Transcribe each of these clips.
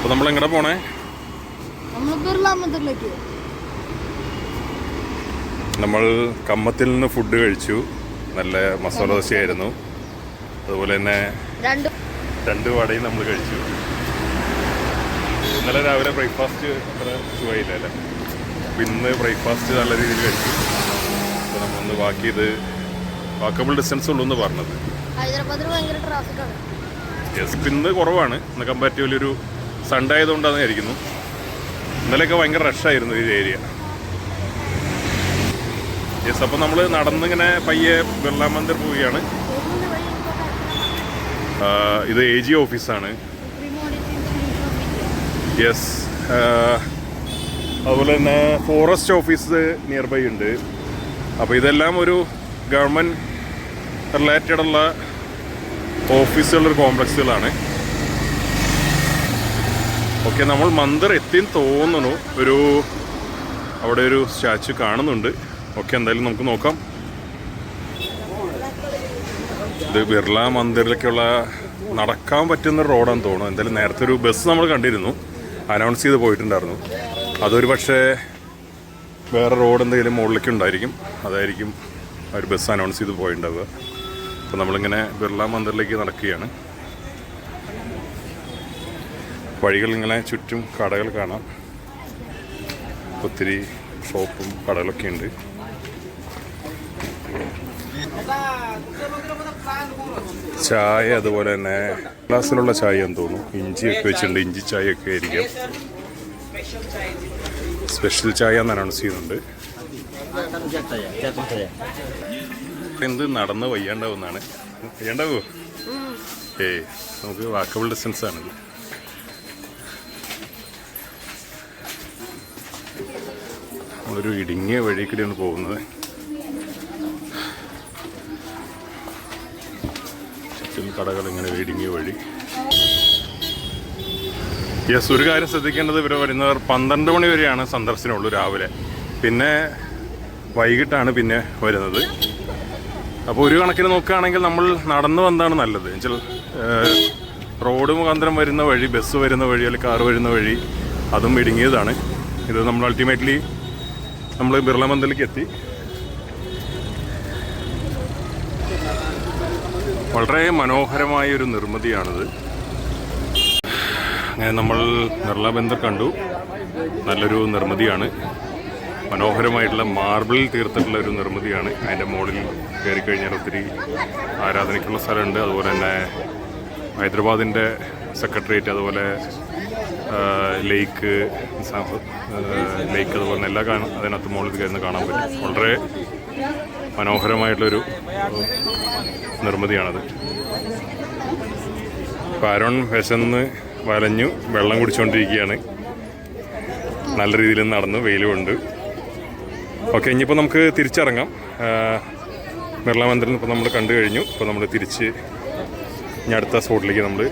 അപ്പോൾ നമ്മൾ എങ്ങനെ പോണേ? നമ്മൾ കമ്മത്തിൽ നിന്ന് ഫുഡ് കഴിച്ചു. നല്ല മസാല ദോശയായിരുന്നു. അതുപോലെ തന്നെ രണ്ട് വടയും നമ്മൾ കഴിച്ചു. ഇന്നലെ രാവിലെ ബ്രേക്ക്ഫാസ്റ്റ് അത്ര സുഖമായില്ല അല്ലേ? അപ്പോൾ ഇന്ന് ബ്രേക്ക്ഫാസ്റ്റ് നല്ല രീതിയിൽ കഴിച്ചു. അപ്പോൾ നമ്മളൊന്ന് വാക്കബിൾ ഡിസ്റ്റൻസ് ഉള്ളൂ എന്ന് പറഞ്ഞത്. യെസ്, ഇന്ന് കുറവാണ്. ഇന്ന് കമ്പാരിറ്റീവ്ലി ഒരു സൺഡേ ആയതുകൊണ്ടാണെന്ന് വിചാരിക്കുന്നു. ഇന്നലെയൊക്കെ ഭയങ്കര റഷായിരുന്നു ഈ ഏരിയ. യെസ്, അപ്പോൾ നമ്മൾ നടന്നിങ്ങനെ പയ്യെ ബിർള മന്ദിർ പോവുകയാണ്. ഇത് AG ഓഫീസാണ്. യെസ്, അതുപോലെ തന്നെ ഫോറസ്റ്റ് ഓഫീസ് നിയർ ബൈ ഉണ്ട്. അപ്പോൾ ഇതെല്ലാം ഒരു ഗവൺമെൻറ് റിലേറ്റഡ് ഉള്ള ഓഫീസുകളുടെ കോംപ്ലക്സുകളാണ്. ഓക്കെ, നമ്മൾ മന്ദിർ എത്തിയെന്ന് തോന്നുന്നു. അവിടെ ഒരു സ്റ്റാച്ചു കാണുന്നുണ്ട്. ഓക്കെ, എന്തായാലും നമുക്ക് നോക്കാം. ഇത് ബിർള മന്ദിറിലേക്കുള്ള നടക്കാൻ പറ്റുന്ന റോഡാണെന്ന് തോന്നുന്നു. എന്തായാലും നേരത്തെ ഒരു ബസ് നമ്മൾ കണ്ടിരുന്നു, അനൗൺസ് ചെയ്ത് പോയിട്ടുണ്ടായിരുന്നു. അതൊരു പക്ഷേ വേറെ റോഡ് എന്തെങ്കിലും മുകളിലേക്ക് ഉണ്ടായിരിക്കും. അതായിരിക്കും ഒരു ബസ് അനൗൺസ് ചെയ്ത് പോയിട്ടുണ്ടാവുക. അപ്പോൾ നമ്മളിങ്ങനെ ബിർള മന്ദിറിലേക്ക് നടക്കുകയാണ്. വഴികൾ ഇങ്ങനെ ചുറ്റും കടകൾ കാണാം. ഒത്തിരി ഷോപ്പും കടകളൊക്കെ ഉണ്ട്. ചായ അതുപോലെ തന്നെ ഗ്ലാസ്സിലുള്ള ചായ എന്ന് തോന്നുന്നു. ഇഞ്ചിയൊക്കെ വെച്ചിട്ടുണ്ട്. ഇഞ്ചി ചായയൊക്കെ ആയിരിക്കും. സ്പെഷ്യൽ ചായ എന്ന് അനൗൺസ് ചെയ്യുന്നുണ്ട്. എന്ത് നടന്ന് വയ്യാണ്ടാവുന്നതാണ്. വയ്യാണ്ടാവോ? നമുക്ക് വാക്കബിൾ ഡിസ്റ്റൻസ് ആണ്. നമ്മളൊരു ഇടുങ്ങിയ വഴി കൂടിയാണ് പോകുന്നത്. ചുറ്റും കടകൾ ഇങ്ങനെ ഇടുങ്ങിയ വഴി. യെസ്, ഒരു കാര്യം ശ്രദ്ധിക്കേണ്ടത്, ഇവർ വരുന്നവർ 12 മണി വരെയാണ് സന്ദർശനമുള്ളൂ രാവിലെ. പിന്നെ വൈകിട്ടാണ് പിന്നെ വരുന്നത്. അപ്പോൾ ഒരു കണക്കിന് നോക്കുകയാണെങ്കിൽ നമ്മൾ നടന്നു വന്നതാണ് നല്ലത്. എന്നുവെച്ചാൽ റോഡ് മുഖാന്തരം വരുന്ന വഴി, ബസ് വരുന്ന വഴി അല്ലെങ്കിൽ കാറ് വരുന്ന വഴി അതും ഇടുങ്ങിയതാണ്. ഇത് നമ്മൾ അൾട്ടിമേറ്റ്ലി നമ്മൾ ബിർള മന്ദിറിലേക്ക് എത്തി. വളരെ മനോഹരമായൊരു നിർമ്മിതിയാണിത്. അങ്ങനെ നമ്മൾ ബിർള മന്ദിർ കണ്ടു. നല്ലൊരു നിർമ്മിതിയാണ്. മനോഹരമായിട്ടുള്ള മാർബിളിൽ തീർത്തിട്ടുള്ള ഒരു നിർമ്മിതിയാണ്. അതിൻ്റെ മുകളിൽ കയറിക്കഴിഞ്ഞാൽ ഒത്തിരി ആരാധനയ്ക്കുള്ള സ്ഥലമുണ്ട്. അതുപോലെ തന്നെ ഹൈദരാബാദിൻ്റെ സെക്രട്ടേറിയറ്റ്, അതുപോലെ ലേക്ക് അതുപോലെ എല്ലാ അതിനകത്ത് മുകളിൽ കയറുന്ന കാണാൻ പറ്റും. വളരെ മനോഹരമായിട്ടുള്ളൊരു നിർമ്മിതിയാണത്. ഇപ്പോൾ അരുൺ വിശന്ന് വലഞ്ഞു വെള്ളം കുടിച്ചുകൊണ്ടിരിക്കുകയാണ്. നല്ല രീതിയിൽ നടന്നു, വെയിലുമുണ്ട്. ഓക്കെ, ഇനിയിപ്പോൾ നമുക്ക് തിരിച്ചിറങ്ങാം. ബിർള മന്ദിറിൽ ഇപ്പോൾ നമ്മൾ കണ്ടു കഴിഞ്ഞു. ഇപ്പോൾ നമ്മൾ തിരിച്ച് ഇനി അടുത്ത സ്പോട്ടിലേക്ക് നമ്മൾ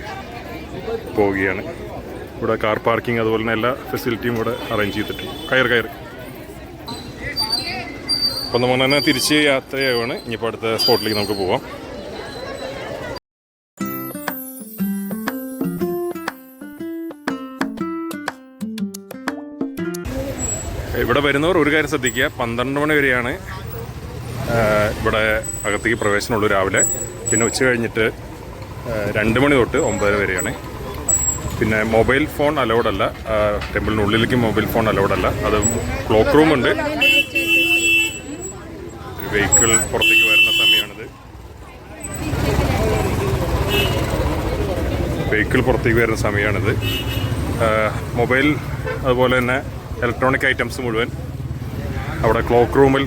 പോവുകയാണ്. ഇവിടെ കാർ പാർക്കിംഗ് അതുപോലെ തന്നെ എല്ലാ ഫെസിലിറ്റിയും ഇവിടെ അറേഞ്ച് ചെയ്തിട്ടുണ്ട്. കയറ് അപ്പോൾ നമ്മൾ തന്നെ തിരിച്ച് യാത്രയാവുകയാണ്. ഇനിയിപ്പോൾ അടുത്ത സ്പോട്ടിലേക്ക് നമുക്ക് പോവാം. ഇവിടെ വരുന്നവർ ഒരു കാര്യം ശ്രദ്ധിക്കുക, 12 മണി വരെയാണ് ഇവിടെ അകത്തേക്ക് പ്രവേശനമുള്ളൂ രാവിലെ. പിന്നെ ഉച്ച കഴിഞ്ഞിട്ട് 2 മണി തൊട്ട് 9 വരെയാണ്. പിന്നെ മൊബൈൽ ഫോൺ അലൗഡല്ല. ടെമ്പിളിനുള്ളിലേക്ക് മൊബൈൽ ഫോൺ അലൗഡല്ല. അത് ക്ലോക്ക് റൂമുണ്ട്. ഒരു വെഹിക്കിൾ പുറത്തേക്ക് വരുന്ന സമയമാണിത്. മൊബൈൽ അതുപോലെ തന്നെ ഇലക്ട്രോണിക് ഐറ്റംസ് മുഴുവൻ അവിടെ ക്ലോക്ക് റൂമിൽ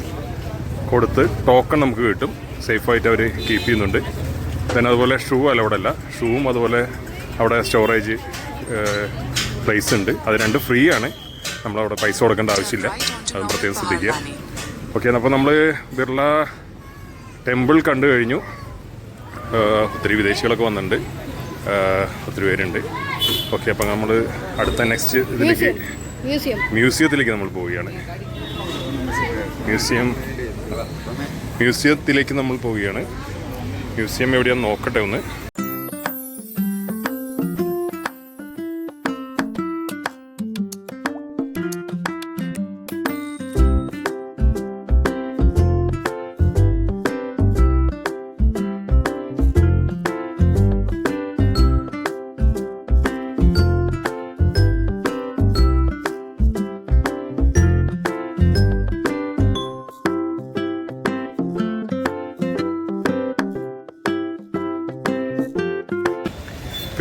കൊടുത്ത് ടോക്കൺ നമുക്ക് കിട്ടും. സേഫായിട്ട് അവർ കീപ്പ് ചെയ്യുന്നുണ്ട്. പിന്നെ അതുപോലെ ഷൂ അലൗഡല്ല. ഷൂവും അതുപോലെ അവിടെ സ്റ്റോറേജ് പ്ലേസ് ഉണ്ട്. അത് രണ്ടും ഫ്രീ ആണ്. നമ്മളവിടെ പൈസ കൊടുക്കേണ്ട ആവശ്യമില്ല. അതും പ്രത്യേകം ശ്രദ്ധിക്കുക. ഓക്കെ, അപ്പോൾ നമ്മൾ ബിർള ടെമ്പിൾ കണ്ടു കഴിഞ്ഞു. ഒത്തിരി വിദേശികളൊക്കെ വന്നിട്ടുണ്ട്. ഒത്തിരി പേരുണ്ട്. ഓക്കെ, അപ്പോൾ നമ്മൾ അടുത്ത നെക്സ്റ്റ് ഇതിലേക്ക് മ്യൂസിയത്തിലേക്ക് നമ്മൾ പോവുകയാണ്. മ്യൂസിയത്തിലേക്ക് നമ്മൾ പോവുകയാണ്. മ്യൂസിയം എവിടെയാണെന്ന് നോക്കട്ടെ ഒന്ന്.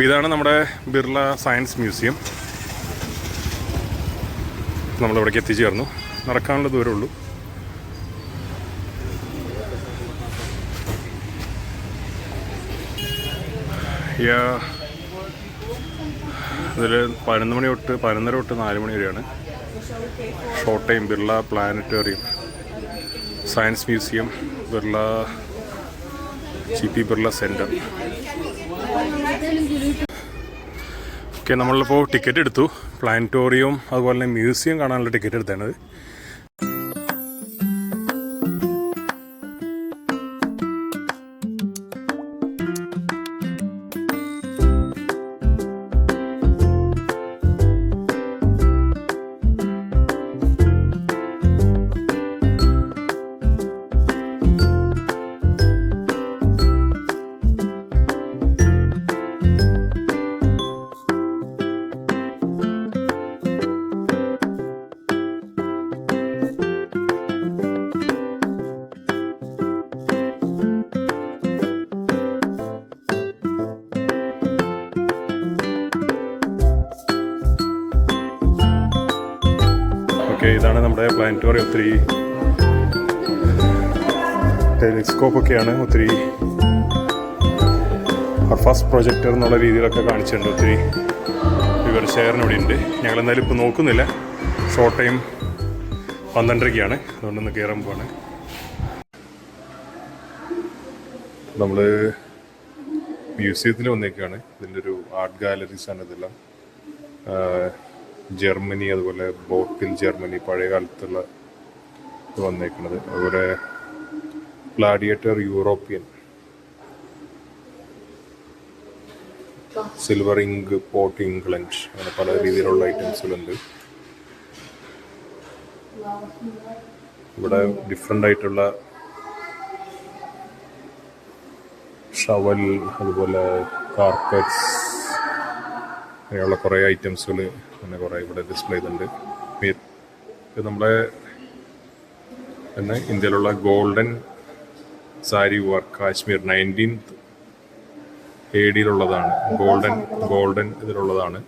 അപ്പോൾ ഇതാണ് നമ്മുടെ ബിർള സയൻസ് മ്യൂസിയം. നമ്മളിവിടേക്ക് എത്തിച്ചേർന്നു. നടക്കാനുള്ള ദൂരമുള്ളൂ. ഇതിൽ 11 മണി തൊട്ട് 11:30 തൊട്ട് 4 മണി വരെയാണ് show time. Birla planetarium, science museum, Birla GP Birla centre. Okay, നമ്മളിപ്പോൾ ടിക്കറ്റ് എടുത്തു. പ്ലാനറ്റോറിയവും അതുപോലെ തന്നെ മ്യൂസിയം കാണാനുള്ള ടിക്കറ്റ് എടുത്താണത്. ഇതാണ് നമ്മുടെ പ്ലാനറ്റോറിയം. ഒത്തിരി ടെലിസ്കോപ്പ് ഒക്കെയാണ്. ഒത്തിരി ഫസ്റ്റ് പ്രൊജക്ടർ എന്നുള്ള രീതിയിലൊക്കെ കാണിച്ചിട്ടുണ്ട്. ഒത്തിരി വിവരശേഖരണം ഇവിടെ ഉണ്ട്. ഞങ്ങളെന്തായാലും ഇപ്പോൾ നോക്കുന്നില്ല. Show time 12:30-ക്കാണ്. അതുകൊണ്ടൊന്ന് കയറാൻ പോവാണ്. നമ്മൾ മ്യൂസിയത്തിൽ വന്നേക്കാണ്. ഇതിൻ്റെ ഒരു ആർട്ട് ഗാലറീസാണ് ഇതെല്ലാം. ജർമ്മനി, അതുപോലെ ബോട്ടിൽ ജർമ്മനി, പഴയ കാലത്തുള്ള ഇത് വന്നേക്കുന്നത്. അതുപോലെ gladiator European, silver ink pot England, അങ്ങനെ പല രീതിയിലുള്ള ഐറ്റംസുകളുണ്ട്. ഇവിടെ ഡിഫറെൻ്റ് ആയിട്ടുള്ള ഷവൽ, അതുപോലെ കാർപ്പറ്റ്സ്, അങ്ങനെയുള്ള കുറേ ഐറ്റംസുകൾ അങ്ങനെ കുറേ ഇവിടെ ഡിസ്പ്ലേ ചെയ്തിട്ടുണ്ട്. ഇത് നമ്മളെ തന്നെ ഇന്ത്യയിലുള്ള golden sari work, Kashmir 19th AD golden ഇതിലുള്ളതാണ്.